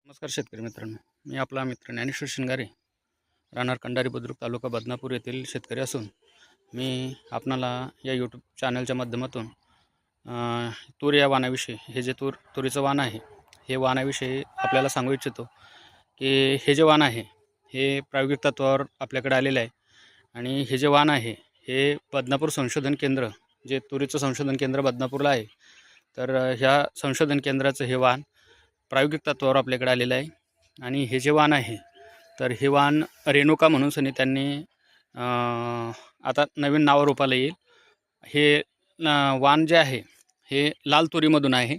नमस्कार शेतकरी मित्रांनो, मी आपला मित्र ज्ञानेश्वर शिंगारे, राहणार कंडारी बुद्रुक, तालुका बदनापूर येथील शेतकरी असून मी आपणाला या यूट्यूब चॅनलच्या माध्यमातून तूर या वाणाविषयी, हे जे तुरीचं वाण आहे, हे वाणाविषयी आपल्याला सांगू इच्छितो की हे जे वाण आहे हे प्रायोगिक तत्वावर आपल्याकडे आलेलं आहे. आणि हे जे वाण आहे हे बदनापूर संशोधन केंद्र, जे तुरीचं संशोधन केंद्र बदनापूरला आहे, तर ह्या संशोधन केंद्राचं हे वाण प्रायोगिक तत्वावर आपल्याकडे आलेलं आहे. आणि हे जे वाण आहे तर हे वाण रेणुका म्हणून सनी त्यांनी आता नवीन नावरूपाला येईल. हे वाण जे आहे हे लाल तुरीमधून आहे.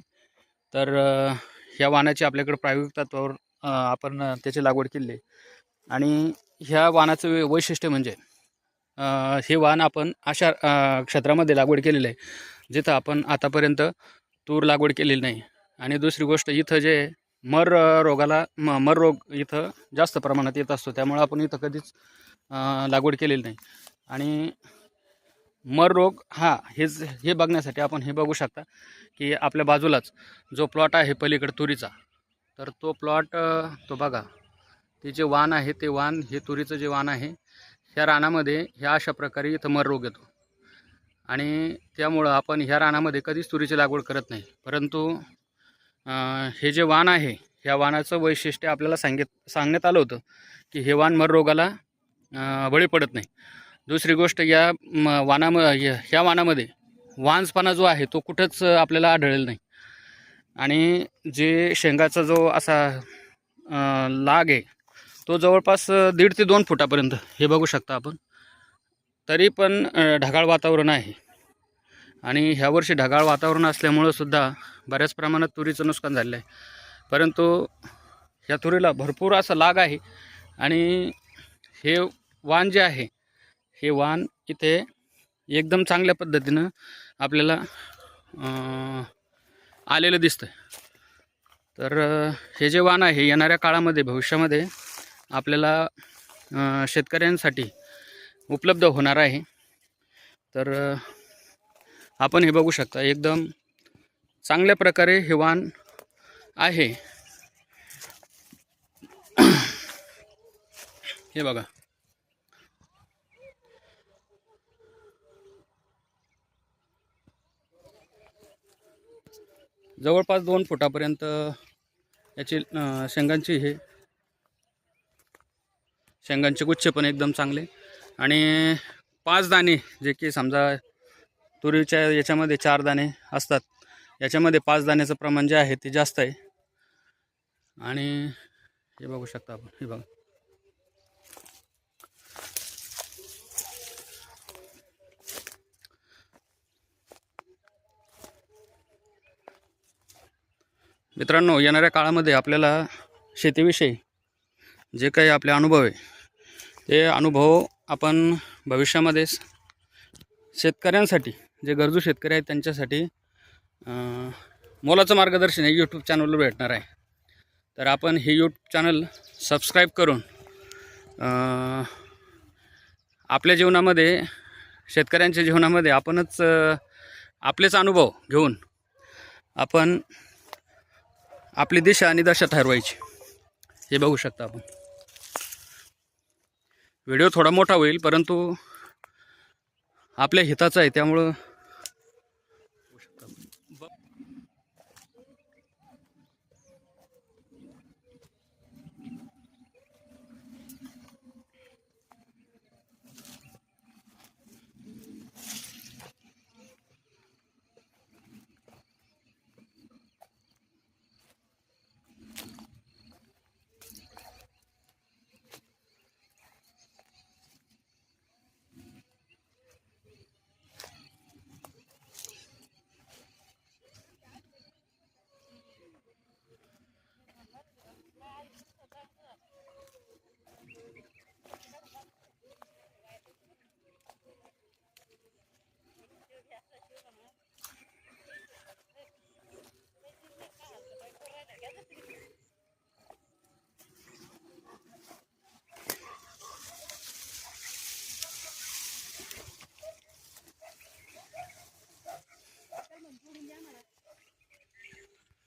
तर ह्या वाणाची आपल्याकडे प्रायोगिक तत्वावर आपण त्याची लागवड केली आहे. आणि ह्या वाणाचं वैशिष्ट्य म्हणजे हे वाण आपण अशा क्षेत्रामध्ये लागवड केलेलं आहे जिथं आपण आतापर्यंत तूर लागवड केलेली नाही. आणि दुसरी गोष्ट, इथं जे मर रोग इथं जास्त प्रमाणात येत असतो, त्यामुळे आपण इथं कधीच लागवड केलेली नाही. आणि मर रोग हे बघण्यासाठी आपण हे बघू शकता की आपल्या बाजूलाच जो प्लॉट आहे पलीकडे तुरीचा, तर तो प्लॉट तो बघा, ते जे वाण आहे ते वाण, हे तुरीचं जे वाण आहे, ह्या रानामध्ये ह्या अशा प्रकारे इथं मर रोग येतो. आणि त्यामुळं आपण ह्या रानामध्ये कधीच तुरीची लागवड करत नाही. परंतु हे जे वाण आहे, ह्या वाणाचं वैशिष्ट्य आपल्याला सांगण्यात आलं होतं की हे वाण मर रोगाला बळी पडत नाही. दुसरी गोष्ट, ह्या वाणामध्ये वांजपणा जो आहे तो कुठंच आपल्याला आढळेल नाही. आणि जे शेंगाचा जो असा लाग आहे तो जवळपास 1.5 ते 2 फुटापर्यंत, हे बघू शकता आपण. तरी पण ढगाळ वातावरण आहे. आणि ह्या वर्षी ढगाळ वातावरण असल्यामुळं सुद्धा बऱ्याच प्रमाणात तुरीचं नुकसान झालेलं आहे. परंतु ह्या तुरीला भरपूर असा लाग आहे. आणि हे वाण जे आहे, हे वाण इथे एकदम चांगल्या पद्धतीनं आपल्याला आलेलं दिसतं. तर हे जे वाण आहे येणाऱ्या काळामध्ये, भविष्यामध्ये आपल्याला शेतकऱ्यांसाठी उपलब्ध होणार आहे. तर आपण हे बघू शकता, एकदम चांगल्या प्रकारे हे वाण आहे. हे बघा, जवळपास 2 फुटापर्यंत याची शेंगांचे गुच्छ पण एकदम चांगले. आणि 5 दाणे, जे की समजा तुरीच्या याच्यामध्ये 4 दाणे असतात, याच्यामध्ये 5 दाण्याचं प्रमाण जे आहे ते जास्त आहे. आणि हे बघू शकता आपण, हे बघा, मित्रांनो, येणाऱ्या काळामध्ये आपल्याला शेतीविषयी जे काही आपले अनुभव आहे, ते अनुभव आपण भविष्यामध्ये शेतकऱ्यांसाठी, जे गरजू शेतकरी आहेत त्यांच्यासाठी मोलाचं मार्गदर्शन हे यूट्यूब चॅनलवर भेटणार आहे. तर आपण हे यूट्यूब चॅनल सबस्क्राईब करून आपल्या जीवनामध्ये, शेतकऱ्यांच्या जीवनामध्ये आपणच आपलेच अनुभव घेऊन आपण आपली दिशा आणि दशा ठरवायची. हे बघू शकता आपण. व्हिडिओ थोडा मोठा होईल, परंतु आपल्या हिताचा आहे, त्यामुळं